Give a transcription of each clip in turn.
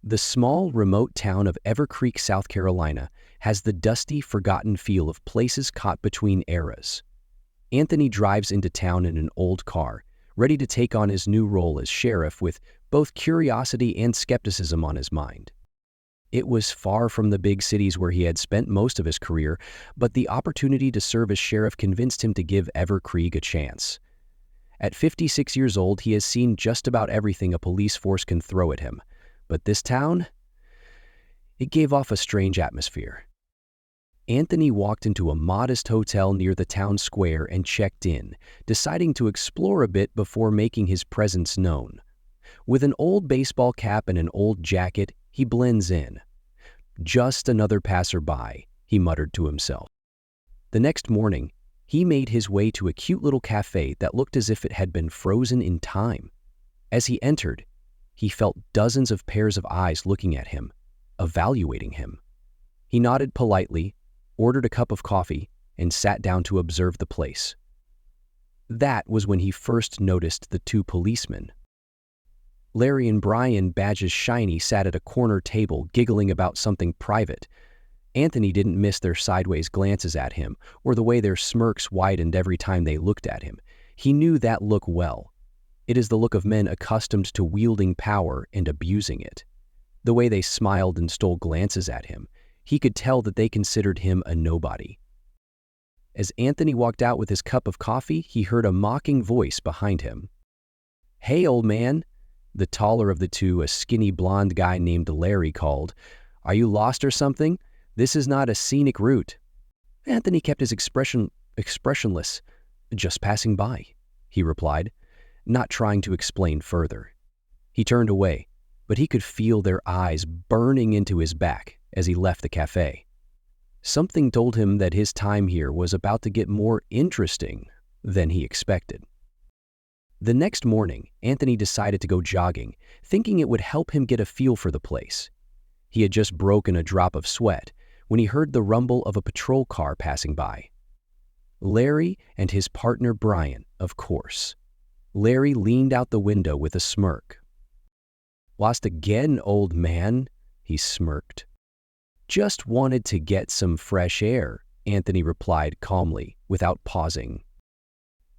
The small, remote town of Evercreek, South Carolina, has the dusty, forgotten feel of places caught between eras. Anthony drives into town in an old car, ready to take on his new role as sheriff with both curiosity and skepticism on his mind. It was far from the big cities where he had spent most of his career, but the opportunity to serve as sheriff convinced him to give Evercreek a chance. At 56 years old, he has seen just about everything a police force can throw at him. But this town? It gave off a strange atmosphere. Anthony walked into a modest hotel near the town square and checked in, deciding to explore a bit before making his presence known. With an old baseball cap and an old jacket, he blends in. Just another passerby, he muttered to himself. The next morning, he made his way to a cute little cafe that looked as if it had been frozen in time. As he entered, he felt dozens of pairs of eyes looking at him, evaluating him. He nodded politely, ordered a cup of coffee, and sat down to observe the place. That was when he first noticed the two policemen. Larry and Brian, badges shiny, sat at a corner table giggling about something private. Anthony didn't miss their sideways glances at him or the way their smirks widened every time they looked at him. He knew that look well. It is the look of men accustomed to wielding power and abusing it. The way they smiled and stole glances at him, he could tell that they considered him a nobody. As Anthony walked out with his cup of coffee, he heard a mocking voice behind him. "Hey, old man," the taller of the two, a skinny blonde guy named Larry, called. "Are you lost or something? This is not a scenic route." Anthony kept his expressionless. "Just passing by," he replied, not trying to explain further. He turned away, but he could feel their eyes burning into his back as he left the cafe. Something told him that his time here was about to get more interesting than he expected. The next morning, Anthony decided to go jogging, thinking it would help him get a feel for the place. He had just broken a drop of sweat when he heard the rumble of a patrol car passing by. Larry and his partner Brian, of course. Larry leaned out the window with a smirk. "Lost again, old man," he smirked. "Just wanted to get some fresh air," Anthony replied calmly, without pausing.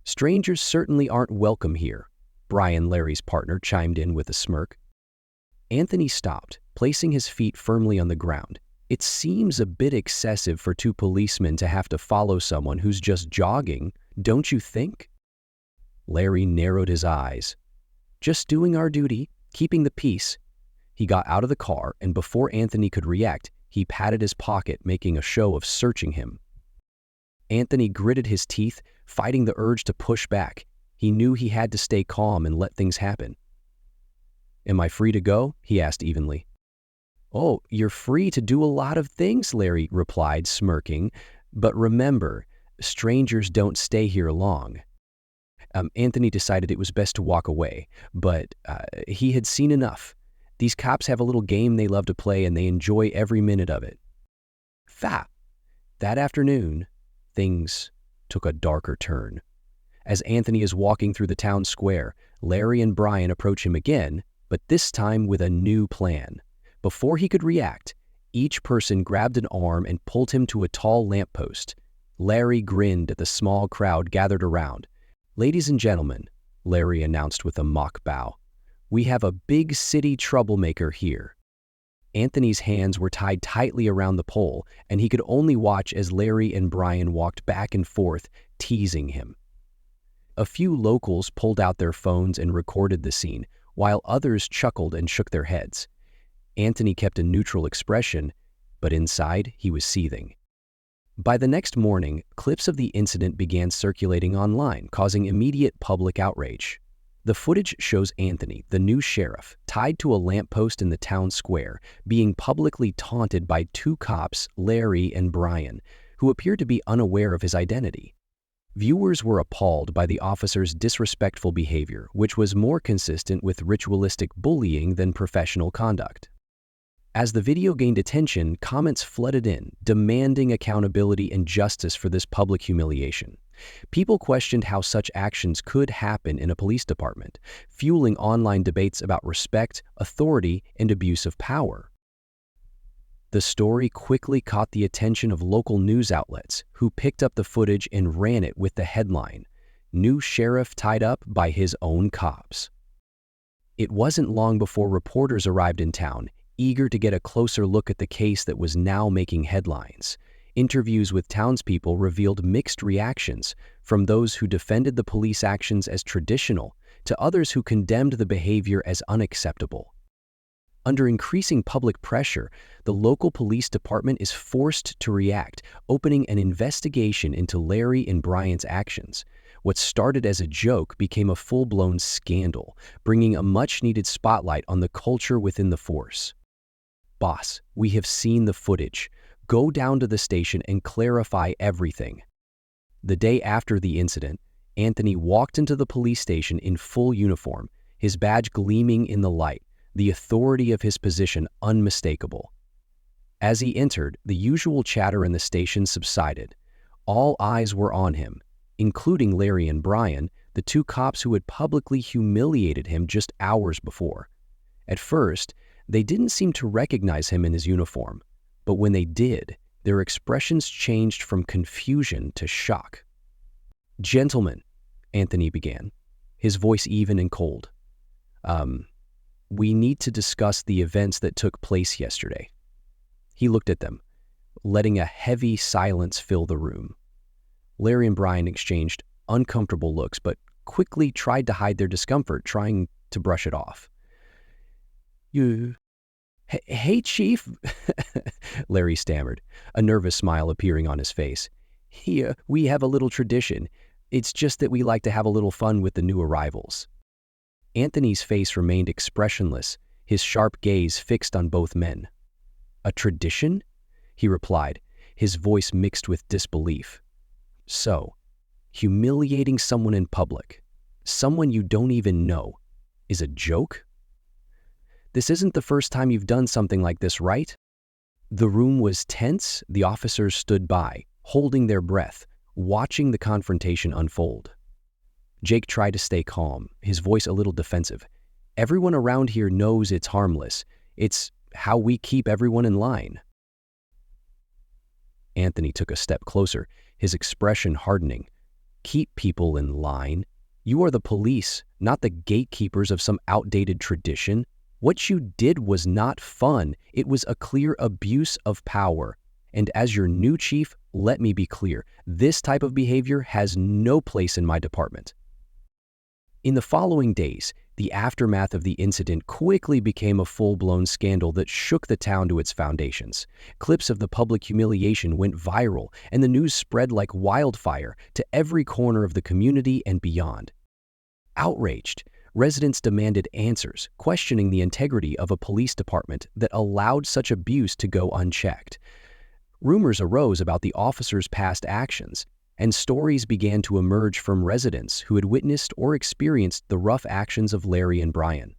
"Strangers certainly aren't welcome here," Brian, Larry's partner, chimed in with a smirk. Anthony stopped, placing his feet firmly on the ground. It seems a bit excessive for two policemen to have to follow someone who's just jogging, don't you think? Larry narrowed his eyes. "Just doing our duty, keeping the peace." He got out of the car, and before Anthony could react, he patted his pocket, making a show of searching him. Anthony gritted his teeth, fighting the urge to push back. He knew he had to stay calm and let things happen. "Am I free to go?" he asked evenly. "Oh, you're free to do a lot of things," Larry replied, smirking. "But remember, strangers don't stay here long." Anthony decided it was best to walk away, but he had seen enough. These cops have a little game they love to play, and they enjoy every minute of it. That afternoon, things took a darker turn. As Anthony is walking through the town square, Larry and Brian approach him again, but this time with a new plan. Before he could react, each person grabbed an arm and pulled him to a tall lamppost. Larry grinned at the small crowd gathered around. "Ladies and gentlemen," Larry announced with a mock bow, "we have a big city troublemaker here." Anthony's hands were tied tightly around the pole, and he could only watch as Larry and Brian walked back and forth, teasing him. A few locals pulled out their phones and recorded the scene, while others chuckled and shook their heads. Anthony kept a neutral expression, but inside he was seething. By the next morning, clips of the incident began circulating online, causing immediate public outrage. The footage shows Anthony, the new sheriff, tied to a lamppost in the town square, being publicly taunted by two cops, Larry and Brian, who appeared to be unaware of his identity. Viewers were appalled by the officer's disrespectful behavior, which was more consistent with ritualistic bullying than professional conduct. As the video gained attention, comments flooded in, demanding accountability and justice for this public humiliation. People questioned how such actions could happen in a police department, fueling online debates about respect, authority, and abuse of power. The story quickly caught the attention of local news outlets, who picked up the footage and ran it with the headline, "New Sheriff Tied Up by His Own Cops." It wasn't long before reporters arrived in town, eager to get a closer look at the case that was now making headlines. Interviews with townspeople revealed mixed reactions, from those who defended the police actions as traditional to others who condemned the behavior as unacceptable. Under increasing public pressure, the local police department is forced to react, opening an investigation into Larry and Brian's actions. What started as a joke became a full-blown scandal, bringing a much-needed spotlight on the culture within the force. "Boss, we have seen the footage. Go down to the station and clarify everything." The day after the incident, Anthony walked into the police station in full uniform, his badge gleaming in the light, the authority of his position unmistakable. As he entered, the usual chatter in the station subsided. All eyes were on him, including Larry and Brian, the two cops who had publicly humiliated him just hours before. At first, they didn't seem to recognize him in his uniform, but when they did, their expressions changed from confusion to shock. "Gentlemen," Anthony began, his voice even and cold, "we need to discuss the events that took place yesterday." He looked at them, letting a heavy silence fill the room. Larry and Brian exchanged uncomfortable looks, but quickly tried to hide their discomfort, trying to brush it off. Hey, Chief," Larry stammered, a nervous smile appearing on his face. "Here, we have a little tradition. It's just that we like to have a little fun with the new arrivals." Anthony's face remained expressionless, his sharp gaze fixed on both men. "A tradition?" he replied, his voice mixed with disbelief. "So, humiliating someone in public, someone you don't even know, is a joke? This isn't the first time you've done something like this, right?" The room was tense. The officers stood by, holding their breath, watching the confrontation unfold. Jake tried to stay calm, his voice a little defensive. "Everyone around here knows it's harmless. It's how we keep everyone in line." Anthony took a step closer, his expression hardening. "Keep people in line? You are the police, not the gatekeepers of some outdated tradition. What you did was not fun. It was a clear abuse of power. And as your new chief, let me be clear, this type of behavior has no place in my department." In the following days, the aftermath of the incident quickly became a full-blown scandal that shook the town to its foundations. Clips of the public humiliation went viral, and the news spread like wildfire to every corner of the community and beyond. Outraged, residents demanded answers, questioning the integrity of a police department that allowed such abuse to go unchecked. Rumors arose about the officers' past actions, and stories began to emerge from residents who had witnessed or experienced the rough actions of Larry and Brian.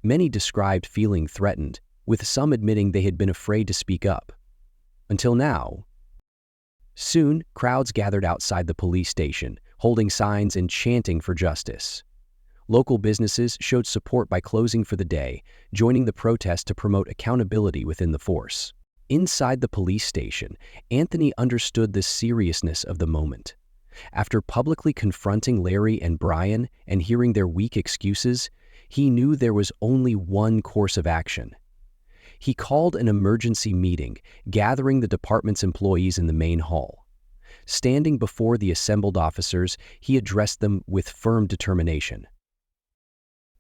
Many described feeling threatened, with some admitting they had been afraid to speak up. Until now. Soon, crowds gathered outside the police station, holding signs and chanting for justice. Local businesses showed support by closing for the day, joining the protest to promote accountability within the force. Inside the police station, Anthony understood the seriousness of the moment. After publicly confronting Larry and Brian and hearing their weak excuses, he knew there was only one course of action. He called an emergency meeting, gathering the department's employees in the main hall. Standing before the assembled officers, he addressed them with firm determination.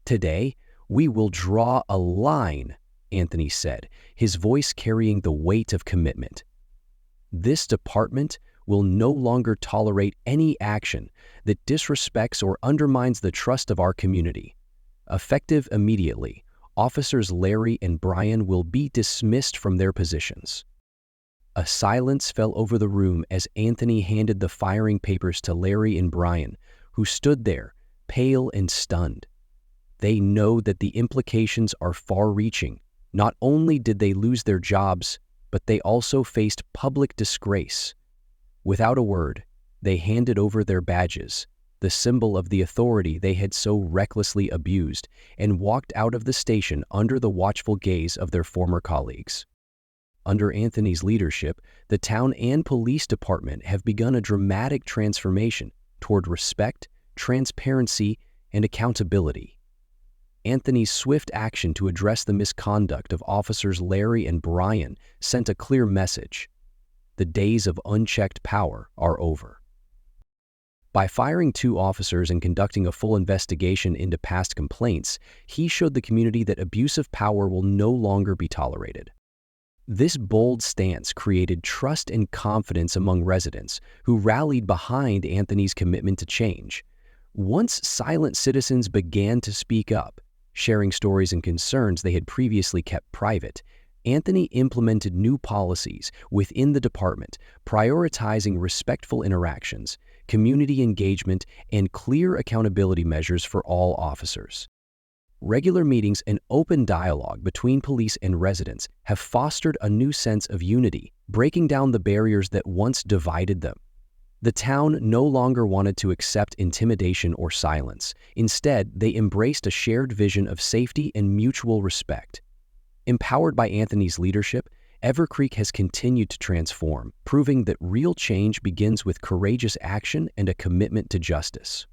"Today, we will draw a line," Anthony said, his voice carrying the weight of commitment. "This department will no longer tolerate any action that disrespects or undermines the trust of our community. Effective immediately, Officers Larry and Brian will be dismissed from their positions." A silence fell over the room as Anthony handed the firing papers to Larry and Brian, who stood there, pale and stunned. They know that the implications are far-reaching, Not only did they lose their jobs, but they also faced public disgrace. Without a word, they handed over their badges, the symbol of the authority they had so recklessly abused, and walked out of the station under the watchful gaze of their former colleagues. Under Anthony's leadership, the town and police department have begun a dramatic transformation toward respect, transparency, and accountability. Anthony's swift action to address the misconduct of officers Larry and Brian sent a clear message. The days of unchecked power are over. By firing 2 officers and conducting a full investigation into past complaints, he showed the community that abusive power will no longer be tolerated. This bold stance created trust and confidence among residents who rallied behind Anthony's commitment to change. Once silent citizens began to speak up, sharing stories and concerns they had previously kept private, Anthony implemented new policies within the department, prioritizing respectful interactions, community engagement, and clear accountability measures for all officers. Regular meetings and open dialogue between police and residents have fostered a new sense of unity, breaking down the barriers that once divided them. The town no longer wanted to accept intimidation or silence. Instead, they embraced a shared vision of safety and mutual respect. Empowered by Anthony's leadership, Evercreek has continued to transform, proving that real change begins with courageous action and a commitment to justice.